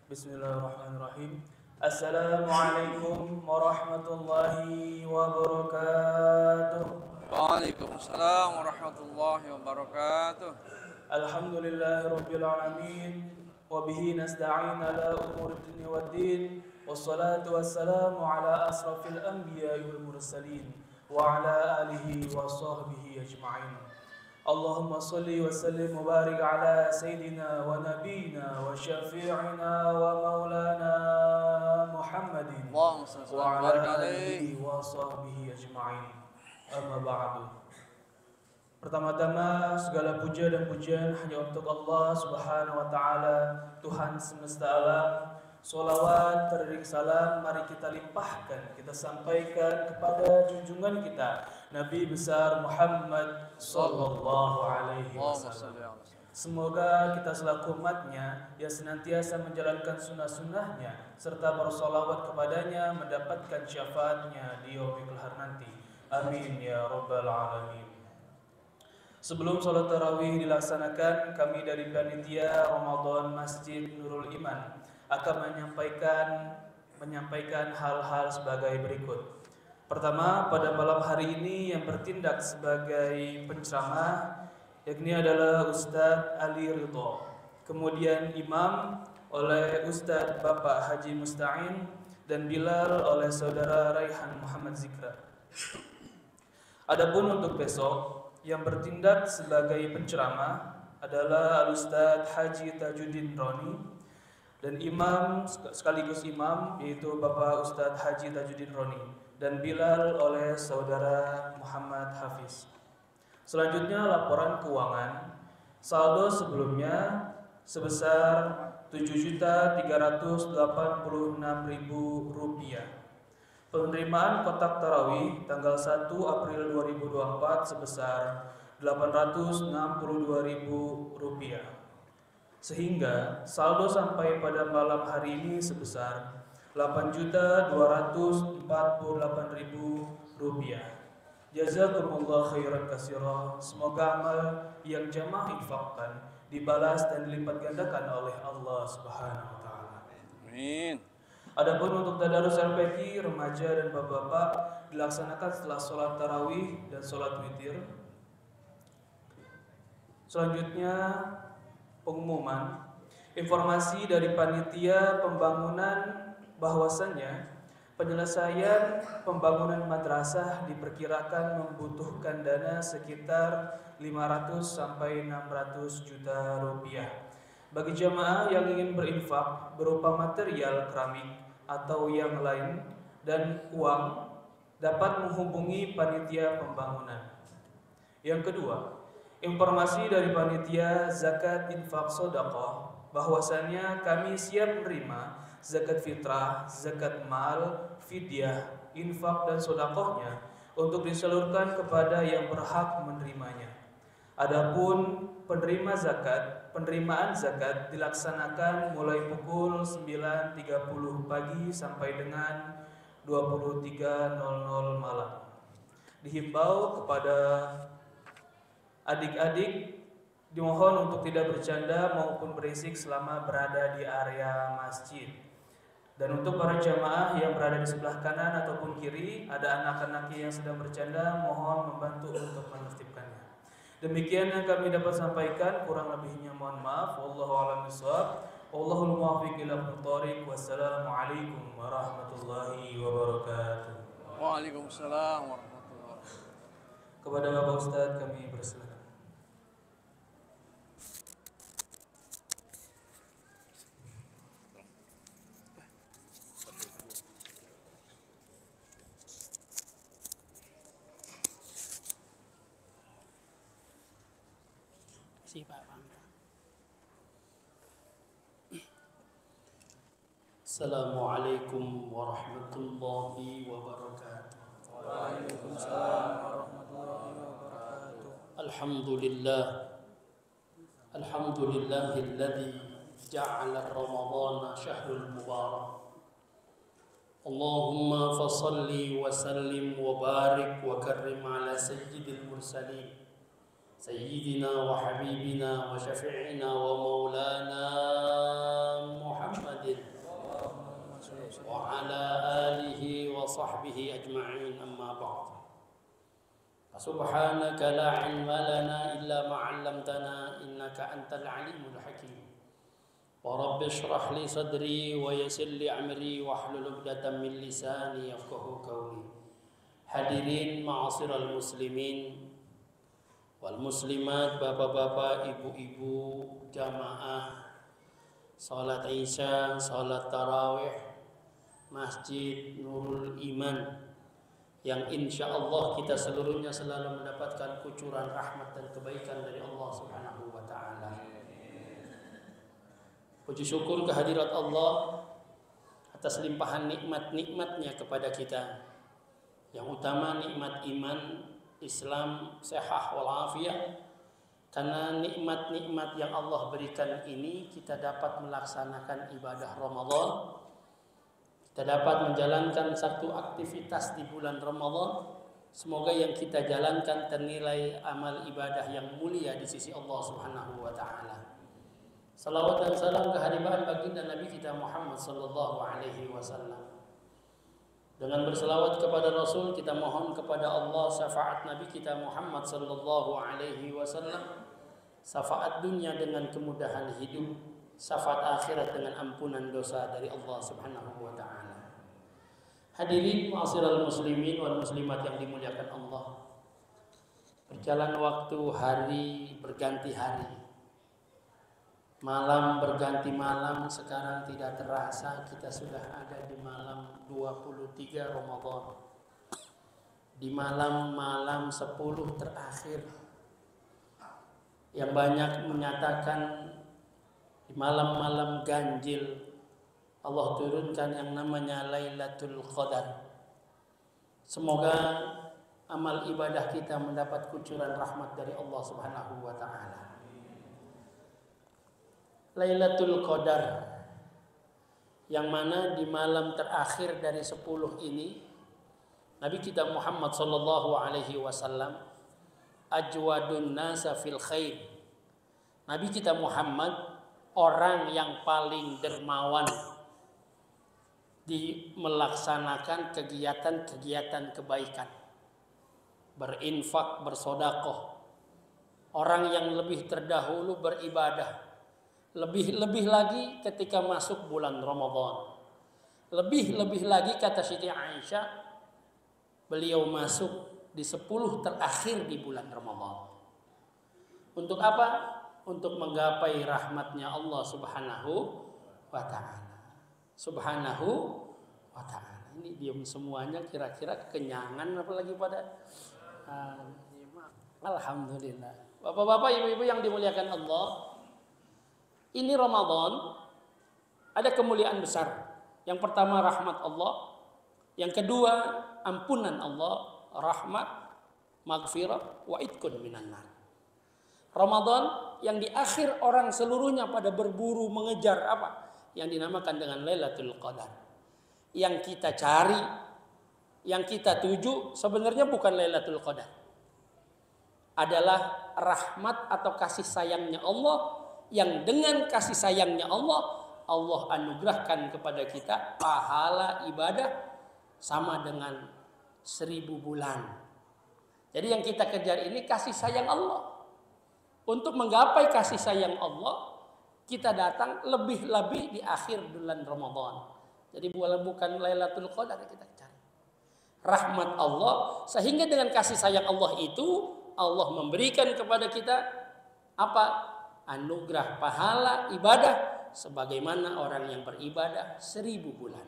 Bismillahirrahmanirrahim. Bismillahirrahmanirrahim. Assalamualaikum warahmatullahi wabarakatuh. Waalaikumsalam warahmatullahi wabarakatuh. Alhamdulillahirabbil alamin wa bihi nasta'in ala umuri dunya waddin wassalatu wassalamu ala asrafil anbiya'i wal mursalin wa ala alihi wa sahbihi ajma'in. Allahumma salli wa sallim wa barik ala sayyidina wa nabiyina wa syafi'ina wa maulana Muhammadin wa ala alihi wa sahbihi ajma'in. Amma ba'du. Pertama-tama segala puja dan pujian hanya untuk Allah Subhanahu wa taala, Tuhan semesta alam. Sholawat teriring salam mari kita limpahkan, kita sampaikan kepada junjungan kita Nabi besar Muhammad sallallahu alaihi wasallam. Semoga kita selaku umatnya yang senantiasa menjalankan sunnah-sunnahnya serta bersolawat kepadanya mendapatkan syafaatnya di yaumil akhir nanti. Amin ya rabbal alamin. Sebelum sholat tarawih dilaksanakan, kami dari panitia Ramadan Masjid Nurul Iman akan menyampaikan hal-hal sebagai berikut. Pertama, pada malam hari ini yang bertindak sebagai penceramah yakni adalah Ustadz Ali Ridho. Kemudian imam oleh Ustadz Bapak Haji Musta'in dan Bilal oleh Saudara Raihan Muhammad Zikra. Adapun untuk besok yang bertindak sebagai penceramah adalah Ustadz Haji Tajuddin Roni dan imam sekaligus imam yaitu Bapak Ustadz Haji Tajuddin Roni dan Bilal oleh Saudara Muhammad Hafiz. Selanjutnya laporan keuangan. Saldo sebelumnya sebesar Rp7.386.000. Penerimaan kotak tarawih tanggal 1 April 2024 sebesar Rp862.000. Sehingga saldo sampai pada malam hari ini sebesar Rp8.248.000. Jazakumullah khairan katsira. Semoga amal yang jamaah infakkan dibalas dan dilipat gandakan oleh Allah Subhanahu wa taala. Amin. Adapun untuk tadarus LPQ remaja dan bapak-bapak dilaksanakan setelah sholat tarawih dan sholat witir. Selanjutnya pengumuman informasi dari panitia pembangunan bahwasannya penyelesaian pembangunan madrasah diperkirakan membutuhkan dana sekitar 500 sampai 600 juta rupiah. Bagi jamaah yang ingin berinfak berupa material keramik atau yang lain dan uang dapat menghubungi panitia pembangunan. Yang kedua, informasi dari panitia zakat infak sedekah bahwasannya kami siap menerima zakat fitrah, zakat mal, fidyah, infak dan sedekahnya untuk disalurkan kepada yang berhak menerimanya. Adapun penerimaan zakat dilaksanakan mulai pukul 9.30 pagi sampai dengan 23.00 malam. Dihimbau kepada adik-adik dimohon untuk tidak bercanda maupun berisik selama berada di area masjid. Dan untuk para jamaah yang berada di sebelah kanan ataupun kiri, ada anak-anaknya yang sedang bercanda, mohon membantu untuk menertibkannya. Demikian yang kami dapat sampaikan, kurang lebihnya mohon maaf. Wallahu a'lam bishawab. Wallahul muwaffiq ila aqwamit thoriq. Wassalamualaikum warahmatullahi wabarakatuh. Waalaikumsalam warahmatullahi wabarakatuh. Kepada Bapak Ustadz kami persilakan. Assalamualaikum warahmatullahi wabarakatuh. Waalaikumsalam warahmatullahi wabarakatuh. Alhamdulillahilladzi ja'ala Ramadhana syahrul mubarak. Allahumma fasalli wa sallim wa barik wa karrim ala sayyidil mursalin سيدنا وحبيبنا وشفيعنا ومولانا محمد وعلى آله وصحبه أجمعين أما بعد سبحانك لا علم لنا إلا ما علمتنا إنك أنت العليم الحكيم ورب اشرح لي صدري ويسر لي أمري واحلل عقدة من لساني يفقهوا قولي. Hadirin ma'asyiral muslimin wal muslimat, bapak-bapak, ibu-ibu, jamaah salat Isya, salat tarawih Masjid Nurul Iman yang insya Allah kita seluruhnya selalu mendapatkan kucuran rahmat dan kebaikan dari Allah Subhanahu wa ta'ala. Puji syukur kehadirat Allah atas limpahan nikmat-nikmatnya kepada kita. Yang utama nikmat iman, Islam, sehat walafiat. Karena nikmat-nikmat yang Allah berikan ini kita dapat melaksanakan ibadah Ramadan. Kita dapat menjalankan satu aktivitas di bulan Ramadan. Semoga yang kita jalankan ternilai amal ibadah yang mulia di sisi Allah Subhanahu wa ta'ala. Salawat dan salam kehadiran baginda Nabi kita Muhammad sallallahu alaihi wasallam. Dengan berselawat kepada Rasul, kita mohon kepada Allah syafaat Nabi kita Muhammad sallallahu alaihi wasallam. Syafaat dunia dengan kemudahan hidup, syafaat akhirat dengan ampunan dosa dari Allah Subhanahu wa ta'ala. Hadirin ma'asyiral muslimin wal muslimat yang dimuliakan Allah. Berjalan waktu, hari berganti hari, malam berganti malam. Sekarang tidak terasa kita sudah ada di malam 23 Ramadan, di malam-malam 10 terakhir, yang banyak menyatakan di malam-malam ganjil Allah turunkan yang namanya Lailatul Qadar. Semoga amal ibadah kita mendapat kucuran rahmat dari Allah Subhanahu wa ta'ala. Lailatul Qadar, yang mana di malam terakhir dari 10 ini Nabi kita Muhammad sallallahu alaihi wasallam ajwadun nasa fil khair. Nabi kita Muhammad orang yang paling dermawan di melaksanakan kegiatan-kegiatan kebaikan, berinfak, bersodakoh. Orang yang lebih terdahulu beribadah, lebih lagi ketika masuk bulan Ramadan. Lebih lagi kata Siti Aisyah, beliau masuk di 10 terakhir di bulan Ramadan. Untuk apa? Untuk menggapai rahmatnya Allah Subhanahu wa ta'ala. Subhanahu wa ta'ala. Ini diam semuanya, kira-kira kekenyangan apalagi pada alhamdulillah. Bapak-bapak, ibu-ibu yang dimuliakan Allah, ini Ramadan ada kemuliaan besar. Yang pertama rahmat Allah, yang kedua ampunan Allah, rahmat, maghfirah, wa itqun minan nar. Ramadan yang di akhir orang seluruhnya pada berburu mengejar apa? Yang dinamakan dengan Lailatul Qadar. Yang kita cari, yang kita tuju sebenarnya bukan Lailatul Qadar. Adalah rahmat atau kasih sayangnya Allah, yang dengan kasih sayangnya Allah, Allah anugerahkan kepada kita pahala ibadah sama dengan 1000 bulan. Jadi yang kita kejar ini kasih sayang Allah. Untuk menggapai kasih sayang Allah, kita datang lebih-lebih di akhir bulan Ramadan. Jadi bukan Lailatul Qadar yang kita cari. Rahmat Allah, sehingga dengan kasih sayang Allah itu Allah memberikan kepada kita apa? Anugerah pahala ibadah sebagaimana orang yang beribadah 1000 bulan.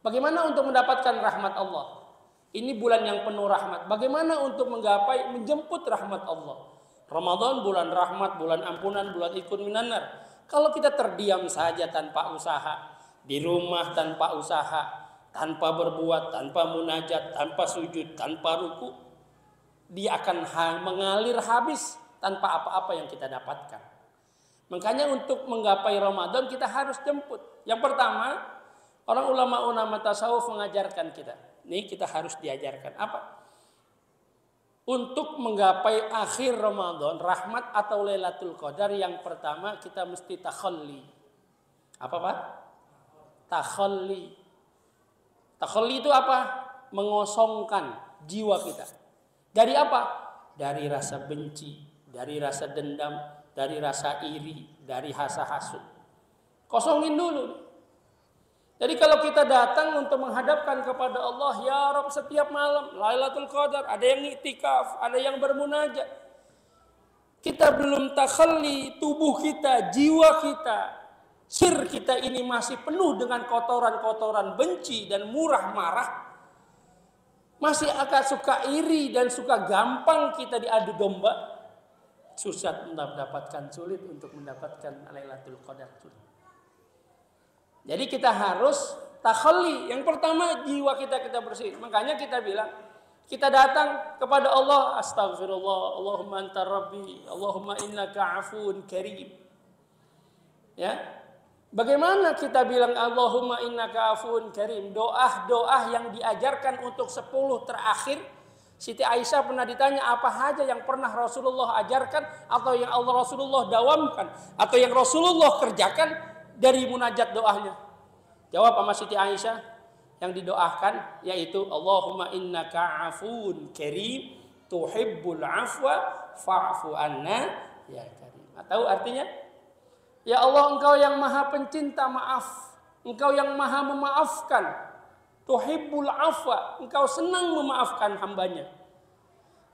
Bagaimana untuk mendapatkan rahmat Allah? Ini bulan yang penuh rahmat. Bagaimana untuk menggapai, menjemput rahmat Allah? Ramadan bulan rahmat, bulan ampunan, bulan ikut minanar. Kalau kita terdiam saja tanpa usaha, di rumah tanpa usaha, tanpa berbuat, tanpa munajat, tanpa sujud, tanpa ruku, dia akan mengalir habis tanpa apa-apa yang kita dapatkan. Makanya untuk menggapai Ramadan kita harus jemput. Yang pertama, orang ulama tasawuf mengajarkan kita. Ini kita harus diajarkan apa? untuk menggapai akhir Ramadan, rahmat atau Lailatul Qadar, yang pertama kita mesti takhalli. Apa Pak? Takhalli. Takhalli itu apa? Mengosongkan jiwa kita. Dari apa? Dari rasa benci, dari rasa dendam, dari rasa iri, dari rasa hasud. Kosongin dulu. Jadi kalau kita datang untuk menghadapkan kepada Allah, ya Rabb, setiap malam Lailatul Qadar, ada yang iktikaf, ada yang bermunajat. Kita belum takhalli, tubuh kita, jiwa kita, sir kita ini masih penuh dengan kotoran-kotoran benci dan murah marah. Masih akan suka iri dan suka gampang kita diadu domba. Susah mendapatkan, sulit untuk mendapatkan Lailatul Qadar. Jadi kita harus takhalli. Yang pertama jiwa kita bersih. Makanya kita bilang, kita datang kepada Allah, astagfirullah, Allahumma anta rabbi, Allahumma innaka afun karim. Ya. Bagaimana kita bilang Allahumma innaka afun karim? Doa yang diajarkan untuk 10 terakhir. Siti Aisyah pernah ditanya apa saja yang pernah Rasulullah ajarkan, atau yang Allah Rasulullah dawamkan, atau yang Rasulullah kerjakan dari munajat doanya. Jawab sama Siti Aisyah, yang didoakan yaitu Allahumma innaka afun karim tuhibbul afwa fa'fu anna ya karim. Tahu artinya? Ya Allah, Engkau yang maha pencinta maaf, Engkau yang maha memaafkan. Tuhibbul afwa, Engkau senang memaafkan hambanya.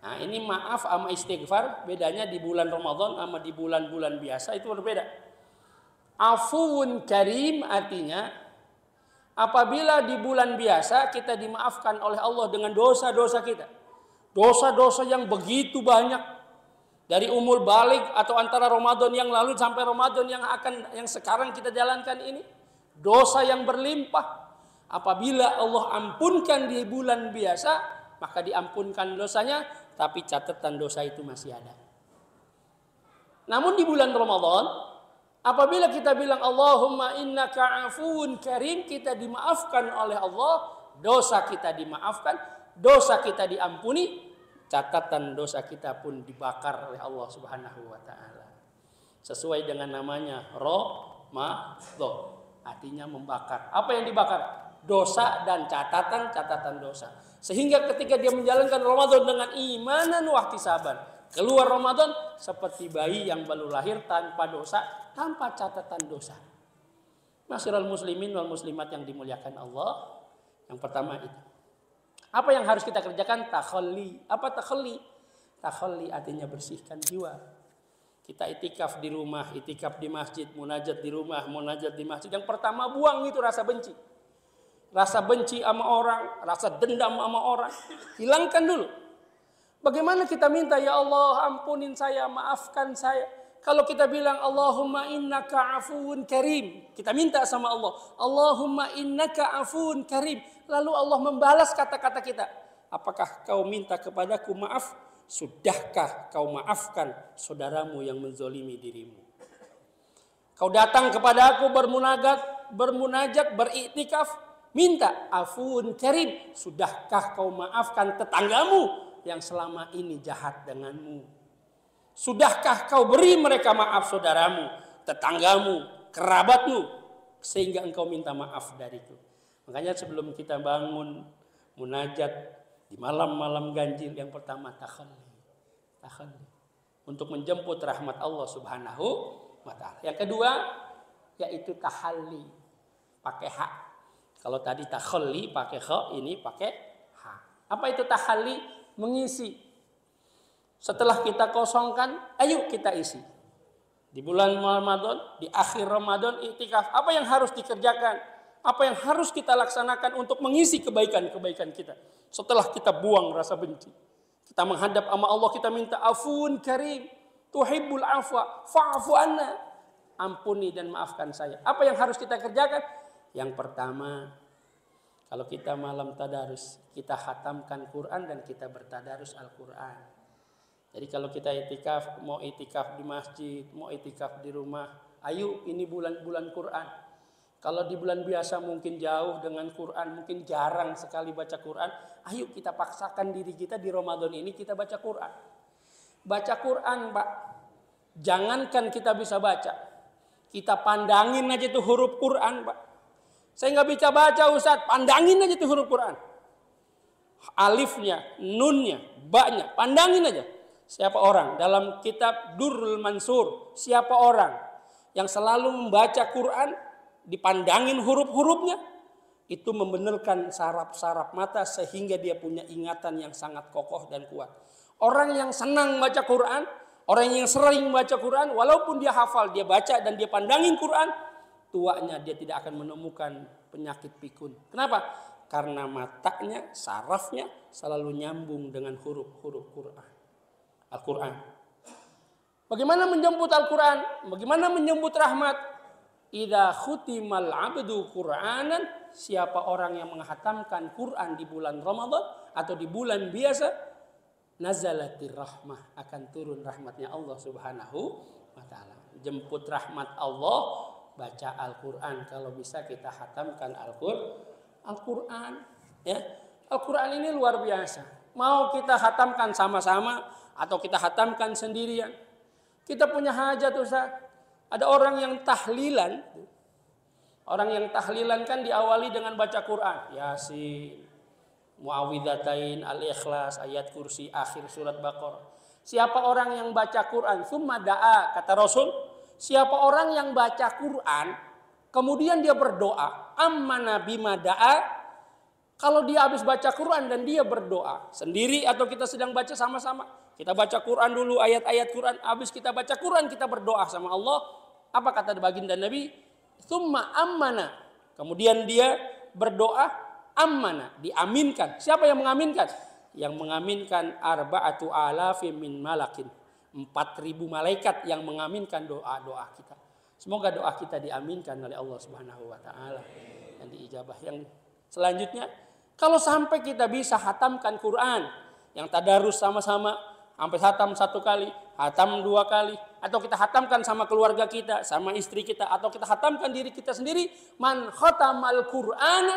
Nah, ini maaf sama istighfar bedanya di bulan Ramadan sama di bulan-bulan biasa itu berbeda. Afuun karim artinya apabila di bulan biasa kita dimaafkan oleh Allah dengan dosa-dosa kita. Dosa-dosa yang begitu banyak. Dari umur balik atau antara Ramadan yang lalu sampai Ramadan yang sekarang kita jalankan ini. Dosa yang berlimpah. Apabila Allah ampunkan di bulan biasa, maka diampunkan dosanya, tapi catatan dosa itu masih ada. Namun di bulan Ramadan, apabila kita bilang Allahumma innaka afuun karim, kita dimaafkan oleh Allah, dosa kita dimaafkan, dosa kita diampuni, catatan dosa kita pun dibakar oleh Allah Subhanahu wa taala. Sesuai dengan namanya Ramadan, artinya membakar. Apa yang dibakar? Dosa dan catatan dosa. Sehingga ketika dia menjalankan Ramadan dengan imanan wa ihtisaban, keluar Ramadan seperti bayi yang baru lahir tanpa dosa, tanpa catatan dosa. Masyiral muslimin wal muslimat yang dimuliakan Allah. Yang pertama itu. Apa yang harus kita kerjakan? Takhalli. Apa takhalli? Takhalli artinya bersihkan jiwa. Kita itikaf di rumah, itikaf di masjid, munajat di rumah, munajat di masjid. Yang pertama buang itu rasa benci. Rasa benci sama orang, rasa dendam sama orang. Hilangkan dulu. Bagaimana kita minta, ya Allah ampunin saya, maafkan saya. Kalau kita bilang Allahumma innaka afuun karim, kita minta sama Allah, Allahumma innaka afuun karim. Lalu Allah membalas kata-kata kita. Apakah kau minta kepadaku maaf? Sudahkah kau maafkan saudaramu yang menzolimi dirimu? Kau datang kepada aku bermunajat, beriktikaf, minta afuun karim. Sudahkah kau maafkan tetanggamu yang selama ini jahat denganmu? Sudahkah kau beri mereka maaf, saudaramu, tetanggamu, kerabatmu, sehingga engkau minta maaf dariku? Makanya sebelum kita bangun munajat di malam-malam ganjil, yang pertama takhalli. Untuk menjemput rahmat Allah Subhanahu wa taala. Yang kedua yaitu tahalli, pakai hak. Kalau tadi takhalli pakai kha, ini pakai ha. Apa itu tahalli? Mengisi. Setelah kita kosongkan, ayo kita isi. Di bulan Ramadan, di akhir Ramadan iktikaf, apa yang harus dikerjakan? Apa yang harus kita laksanakan untuk mengisi kebaikan-kebaikan kita? Setelah kita buang rasa benci, kita menghadap sama Allah, kita minta afun karim, tuhibbul afwa, fa'fu anna. Ampuni dan maafkan saya. Apa yang harus kita kerjakan? Yang pertama, kalau kita malam tadarus, kita khatamkan Quran dan kita bertadarus Al-Quran. Jadi kalau kita itikaf, mau itikaf di masjid, mau itikaf di rumah, ayo ini bulan-bulan Quran. Kalau di bulan biasa mungkin jauh dengan Quran, mungkin jarang sekali baca Quran, Ayo kita paksakan diri kita di Ramadan ini kita baca Quran. Baca Quran, Pak. Jangankan kita bisa baca. Kita pandangin aja tuh huruf Quran, Pak. Saya nggak bisa baca, Ustaz. Pandangin aja tuh huruf Quran. Alifnya, nunnya, baknya. Pandangin aja. Siapa orang dalam kitab Durrul Mansur, siapa orang yang selalu membaca Quran, dipandangin huruf-hurufnya, itu membenarkan saraf-saraf mata sehingga dia punya ingatan yang sangat kokoh dan kuat. Orang yang senang baca Quran, orang yang sering baca Quran, walaupun dia hafal, dia baca dan dia pandangin Quran, tuanya dia tidak akan menemukan penyakit pikun. Kenapa? Karena matanya, sarafnya selalu nyambung dengan huruf-huruf Al-Quran. Bagaimana menjemput Al-Quran? Bagaimana menjemput rahmat? Idza khutimal abdu Qur'anan, siapa orang yang menghatamkan Quran di bulan Ramadan atau di bulan biasa, nazalatir rahmah, akan turun rahmatnya Allah Subhanahu wa taala. Jemput rahmat Allah, baca Al-Quran. Kalau bisa kita hatamkan Al-Quran, ya. Al-Quran ini luar biasa. Mau kita hatamkan sama-sama atau kita hatamkan sendirian. Kita punya hajat, Ustaz. Ada orang yang tahlilan. Orang yang tahlilan kan diawali dengan baca Quran. Yasin, Muawwidzatain, Al-Ikhlas, ayat kursi, akhir surat Baqarah. Siapa orang yang baca Quran, summa da'a, kata Rasul, siapa orang yang baca Quran, kemudian dia berdoa, ammana bima da'a. Kalau dia habis baca Quran dan dia berdoa sendiri atau kita sedang baca sama-sama, kita baca Quran dulu, ayat-ayat Quran, habis kita baca Quran kita berdoa sama Allah. Apa kata baginda Nabi? Summa ammana. Kemudian dia berdoa, ammana, diaminkan. Siapa yang mengaminkan? Yang mengaminkan arba'atu alafim min malakin. 4.000 malaikat yang mengaminkan doa-doa kita. Semoga doa kita diaminkan oleh Allah Subhanahu wa taala dan diijabah. Yang selanjutnya, kalau sampai kita bisa hatamkan Quran yang tadarus sama-sama, sampai hatam 1 kali, hatam 2 kali, atau kita hatamkan sama keluarga kita, sama istri kita, atau kita hatamkan diri kita sendiri, man khatamal Qur'ana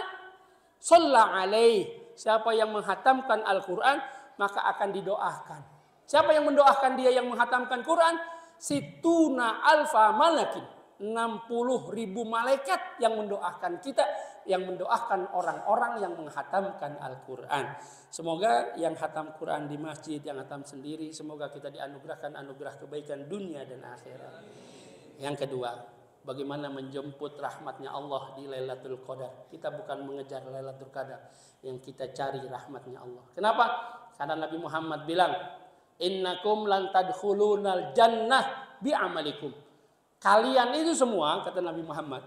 shalla alaih. Siapa yang menghatamkan Al-Quran maka akan didoakan. Siapa yang mendoakan dia yang menghatamkan Quran? Situna alfa malakin. 60.000 malaikat yang mendoakan kita, yang mendoakan orang-orang yang menghatamkan Al-Quran. Semoga yang hatam Quran di masjid, yang hatam sendiri, semoga kita dianugerahkan anugerah kebaikan dunia dan akhirat. Yang kedua, bagaimana menjemput rahmatnya Allah di Lailatul Qadar. Kita bukan mengejar Lailatul Qadar, yang kita cari rahmatnya Allah. Kenapa? Karena Nabi Muhammad bilang, innakum lan tadkhulunal jannah bi'amalikum. Kalian itu semua, kata Nabi Muhammad,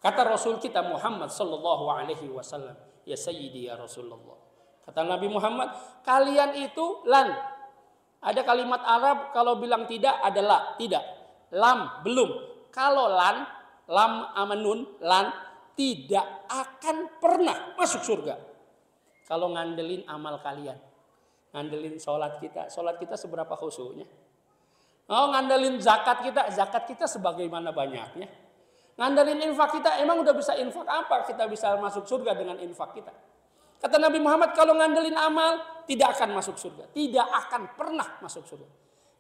kata Rasul kita Muhammad sallallahu alaihi wasallam, ya sayyidi ya Rasulullah. Kata Nabi Muhammad, kalian itu lan. Ada kalimat Arab kalau bilang tidak adalah tidak. Lam belum. Kalau lan, lam amanun, lan tidak akan pernah masuk surga. Kalau ngandelin amal kalian, ngandelin sholat kita seberapa khusyuknya? Oh, ngandelin zakat kita sebagaimana banyaknya. Ngandelin infak kita, emang udah bisa infak apa? Kita bisa masuk surga dengan infak kita. Kata Nabi Muhammad, kalau ngandelin amal tidak akan masuk surga, tidak akan pernah masuk surga.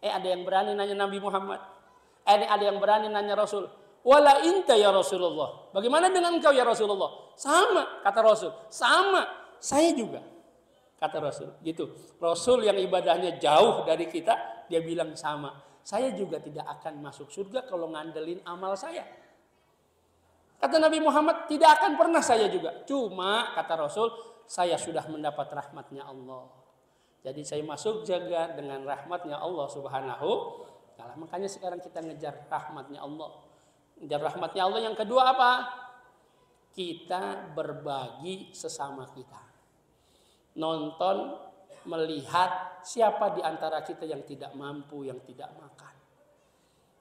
Ada yang berani nanya Nabi Muhammad? Ada yang berani nanya Rasul? Wala inta ya Rasulullah. Bagaimana dengan engkau ya Rasulullah? Sama, kata Rasul. Sama, saya juga. Kata Rasul, gitu. Rasul yang ibadahnya jauh dari kita, dia bilang sama. Saya juga tidak akan masuk surga kalau ngandelin amal saya. Kata Nabi Muhammad, tidak akan pernah saya juga. Cuma, kata Rasul, saya sudah mendapat rahmatnya Allah. Jadi saya masuk jaga dengan rahmatnya Allah Subhanahu wa taala. Makanya sekarang kita ngejar rahmatnya Allah. Ngejar rahmatnya Allah yang kedua apa? Kita berbagi sesama kita. Nonton, melihat siapa di antara kita yang tidak mampu, yang tidak makan.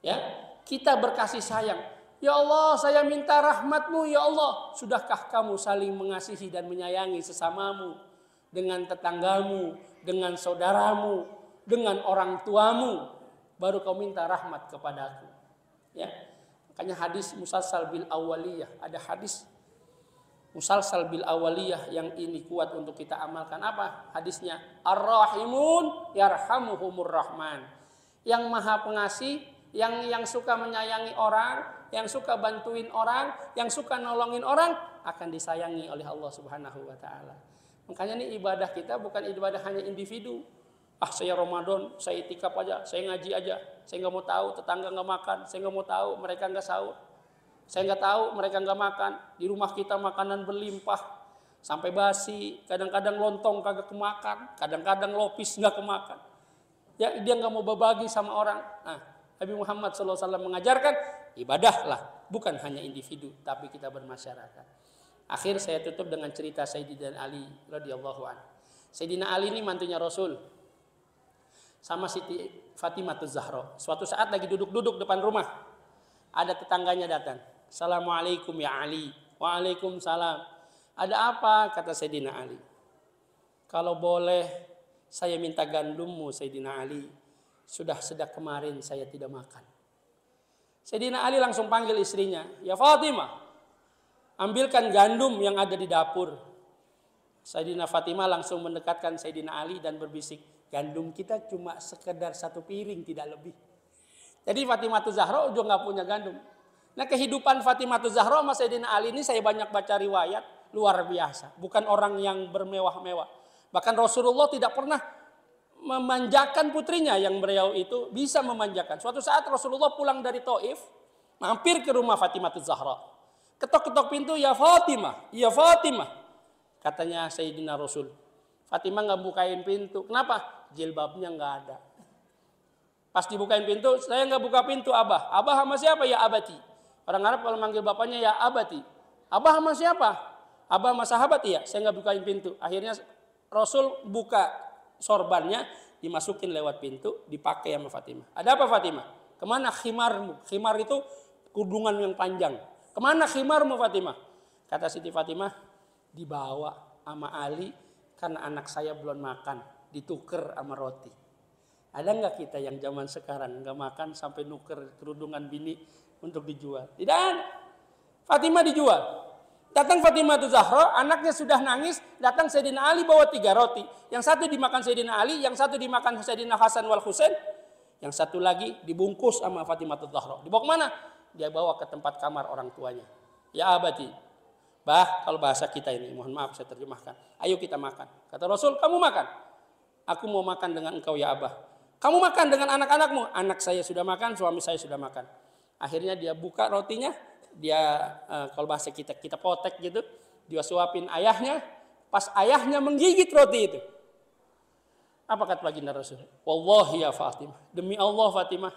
Ya, kita berkasih sayang. Ya Allah, saya minta rahmat-Mu ya Allah. Sudahkah kamu saling mengasihi dan menyayangi sesamamu, dengan tetanggamu, dengan saudaramu, dengan orang tuamu, baru kau minta rahmat kepadaku. Ya. Makanya hadis musalsal bil awaliyah, ada hadis musalsal bil awaliyah yang ini kuat untuk kita amalkan. Apa hadisnya? Ar-rahimun yarhamuhumur rahman. Yang maha pengasih, yang suka menyayangi orang, yang suka bantuin orang, yang suka nolongin orang akan disayangi oleh Allah Subhanahu wa taala. Makanya nih ibadah kita bukan ibadah hanya individu. Saya Ramadan, saya itikaf aja, saya ngaji aja, saya nggak mau tahu tetangga nggak makan, saya nggak mau tahu mereka nggak sahur. Saya nggak tahu mereka nggak makan. Di rumah kita makanan berlimpah sampai basi. Kadang-kadang lontong kagak kemakan. Kadang-kadang lopis nggak kemakan. Ya dia nggak mau berbagi sama orang. Nah, Nabi Muhammad SAW mengajarkan ibadahlah bukan hanya individu, tapi kita bermasyarakat. Akhir saya tutup dengan cerita Sayyidina Ali radhiyallahu anhu. Sayyidina Ali ini mantunya Rasul sama Siti Fatimah Zahra. Suatu saat lagi duduk-duduk depan rumah, ada tetangganya datang. Assalamualaikum ya Ali. Waalaikumsalam. Ada apa? Kata Sayyidina Ali. Kalau boleh saya minta gandummu Sayyidina Ali. Sudah sejak kemarin saya tidak makan. Sayyidina Ali langsung panggil istrinya. Ya Fatimah, ambilkan gandum yang ada di dapur. Sayyidina Fatimah langsung mendekatkan Sayyidina Ali dan berbisik. Gandum kita cuma sekedar 1 piring, tidak lebih. Jadi Fatimah Zahra juga nggak punya gandum. Nah kehidupan Fatimah Zahra sama Sayyidina Ali ini saya banyak baca riwayat luar biasa. Bukan orang yang bermewah-mewah. Bahkan Rasulullah tidak pernah memanjakan putrinya yang beliau itu bisa memanjakan. Suatu saat Rasulullah pulang dari Taif, mampir ke rumah Fatimah Zahra. Ketok-ketok pintu, ya Fatimah, ya Fatimah. Katanya Sayyidina Rasul. Fatimah nggak bukain pintu. Kenapa? Jilbabnya nggak ada. Pas dibukain pintu, saya nggak buka pintu Abah. Abah sama siapa? Ya Abati. Orang Arab kalau manggil bapaknya ya Abati. Abah sama siapa? Abah sama sahabat ya. Saya nggak bukain pintu. Akhirnya Rasul buka sorbannya, dimasukin lewat pintu, dipakai sama Fatimah. Ada apa Fatimah? Kemana khimarmu? Khimar itu kudungan yang panjang. Kemana khimarmu Fatimah? Kata Siti Fatimah, dibawa sama Ali karena anak saya belum makan, dituker sama roti. Ada nggak kita yang zaman sekarang nggak makan sampai nuker kerudungan bini untuk dijual? Tidak ada. Fatimah dijual. Datang Fatimah Zahra, anaknya sudah nangis. Datang Sayyidina Ali bawa 3 roti. Yang satu dimakan Sayyidina Ali, yang satu dimakan Sayyidina Hasan wal Husain, yang satu lagi dibungkus sama Fatimah Zahra. Dibawa kemana? Dia bawa ke tempat kamar orang tuanya. Ya Abati, Bah, kalau bahasa kita ini, mohon maaf saya terjemahkan. Ayo kita makan. Kata Rasul, kamu makan. Aku mau makan dengan engkau ya Abah. Kamu makan dengan anak-anakmu. Anak saya sudah makan, suami saya sudah makan. Akhirnya dia buka rotinya. Dia kalau bahasa kita potek gitu. Dia suapin ayahnya. Pas ayahnya menggigit roti itu. Apa kata baginda Rasul? Wallahi ya Fatimah. Demi Allah Fatimah.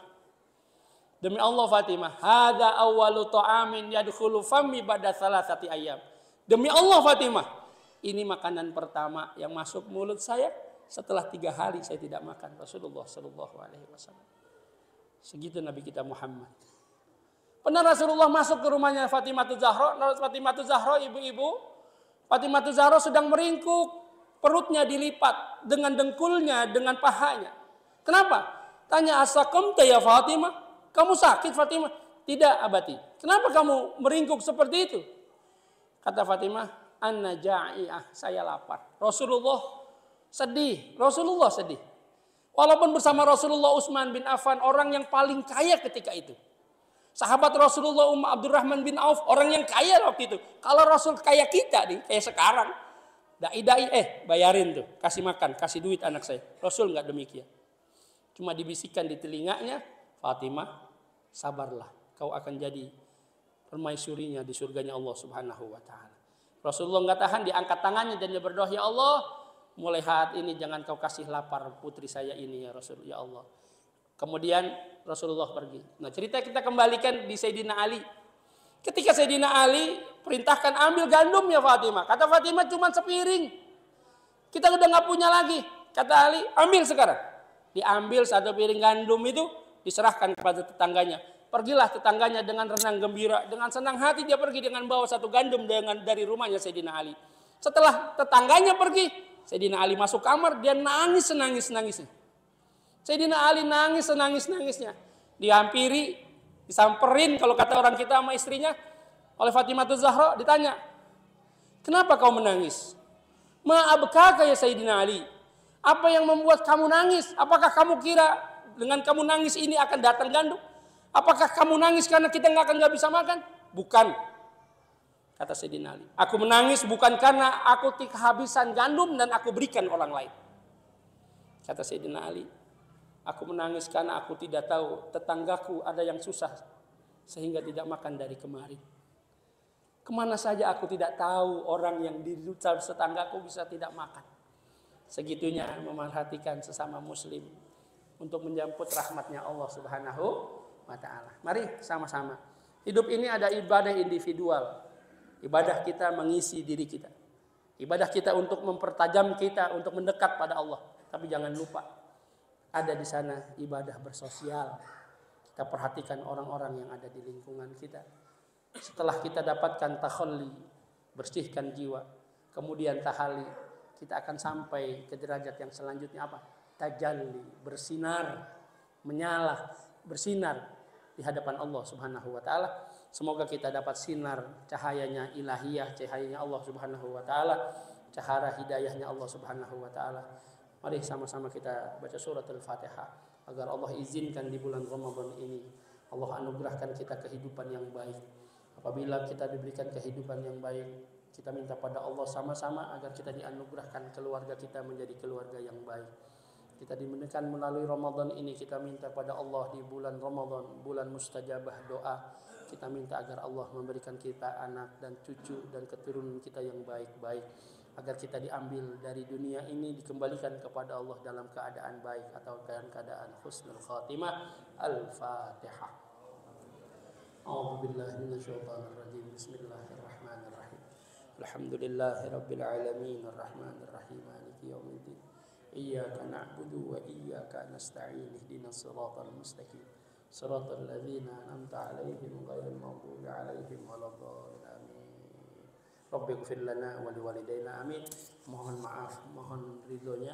Demi Allah Fatimah. Hada awwalu ta'amin yadkhulu fammi ba'da thalathati ayyam. Demi Allah Fatimah. Ini makanan pertama yang masuk mulut saya setelah 3 hari saya tidak makan. Rasulullah sallallahu alaihi wasallam. Segitu Nabi kita Muhammad. Pernah Rasulullah masuk ke rumahnya Fatimah Zahra. Fatimah Zahra ibu-ibu. Fatimah Zahra sedang meringkuk. Perutnya dilipat dengan dengkulnya, dengan pahanya. Kenapa? Tanya asakum ya Fatimah. Kamu sakit Fatimah? Tidak Abati. Kenapa kamu meringkuk seperti itu? Kata Fatimah, anna ja'i'ah, saya lapar. Rasulullah sedih. Rasulullah sedih. Walaupun bersama Rasulullah Utsman bin Affan, orang yang paling kaya ketika itu. Sahabat Rasulullah Abdurrahman bin Auf, orang yang kaya waktu itu. Kalau Rasul kaya kita nih, kayak sekarang. Dai-dai, bayarin tuh. Kasih makan, kasih duit anak saya. Rasul enggak demikian. Cuma dibisikkan di telinganya, Fatimah, sabarlah. Kau akan jadi permaisurinya di surganya Allah Subhanahu wa ta'ala. Rasulullah enggak tahan, diangkat tangannya dan dia berdoa, ya Allah, mulai saat ini jangan kau kasih lapar putri saya ini ya Rasul, ya Allah. Kemudian Rasulullah pergi. Nah cerita kita kembalikan di Sayyidina Ali. Ketika Sayyidina Ali perintahkan ambil gandum ya Fatimah. Kata Fatimah cuma sepiring. Kita udah gak punya lagi. Kata Ali ambil sekarang. Diambil 1 piring gandum itu diserahkan kepada tetangganya. Pergilah tetangganya dengan renang gembira. Dengan senang hati dia pergi dengan bawa 1 gandum dari rumahnya Sayyidina Ali. Setelah tetangganya pergi, Sayyidina Ali masuk kamar. Dia nangis senangis-nangisnya. Sayyidina Ali nangis senangis-nangisnya. Dihampiri, disamperin kalau kata orang kita sama istrinya oleh Fatimah Zahra, ditanya, Kenapa kau menangis? Ma'abkaka ya Sayyidina Ali. Apa yang membuat kamu nangis? Apakah kamu kira dengan kamu nangis ini akan datang gandum? Apakah kamu nangis karena kita nggak bisa makan? Bukan. Kata Sayyidina Ali. Aku menangis bukan karena aku kehabisan gandum dan aku berikan orang lain. Kata Sayyidina Ali. Aku menangis karena aku tidak tahu tetanggaku ada yang susah sehingga tidak makan dari kemarin. Kemana saja aku tidak tahu orang yang di tetanggaku bisa tidak makan. Segitunya memerhatikan sesama muslim untuk menjemput rahmatnya Allah Subhanahu wa ta'ala. Mari sama-sama. Hidup ini ada ibadah individual. Ibadah kita mengisi diri kita. Ibadah kita untuk mempertajam kita, untuk mendekat pada Allah. Tapi jangan lupa, ada di sana ibadah bersosial. Kita perhatikan orang-orang yang ada di lingkungan kita. Setelah kita dapatkan takhalli, bersihkan jiwa, kemudian tahali, kita akan sampai ke derajat yang selanjutnya apa? Tajalli, bersinar, menyala, bersinar di hadapan Allah Subhanahu wa taala. Semoga kita dapat sinar cahayanya ilahiyah, cahayanya Allah Subhanahu wa taala, cahara hidayahnya Allah Subhanahu wa taala. Mari sama-sama kita baca surat Al-Fatihah agar Allah izinkan di bulan Ramadan ini Allah anugerahkan kita kehidupan yang baik. Apabila kita diberikan kehidupan yang baik, kita minta pada Allah sama-sama agar kita dianugerahkan keluarga kita menjadi keluarga yang baik. Kita dimenangkan melalui Ramadan ini, kita minta pada Allah di bulan Ramadan, bulan mustajabah doa. Kita minta agar Allah memberikan kita anak dan cucu dan keturunan kita yang baik-baik. Agar kita diambil dari dunia ini dikembalikan kepada Allah dalam keadaan baik atau dalam keadaan husnul khatimah. Al-Fatihah. A'udzu billahi minasyaitonir rajim. Bismillahirrahmanirrahim. Alhamdulillahirabbil alamin arrahmanir rahim maliki yaumiddin. Iyyaka na'budu wa iyyaka nasta'in ihdinas siratal mustaqim. Siratal ladzina an'amta 'alaihim ghairil maghdubi 'alaihim waladdallin. Rabbi ighfir lana wa liwalidayna amin. Mohon maaf, mohon ridhonya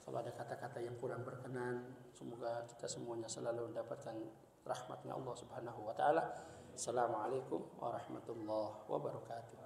kalau ada kata-kata yang kurang berkenan. Semoga kita semuanya selalu mendapatkan rahmatnya Allah Subhanahu wa taala. Assalamualaikum warahmatullahi wabarakatuh.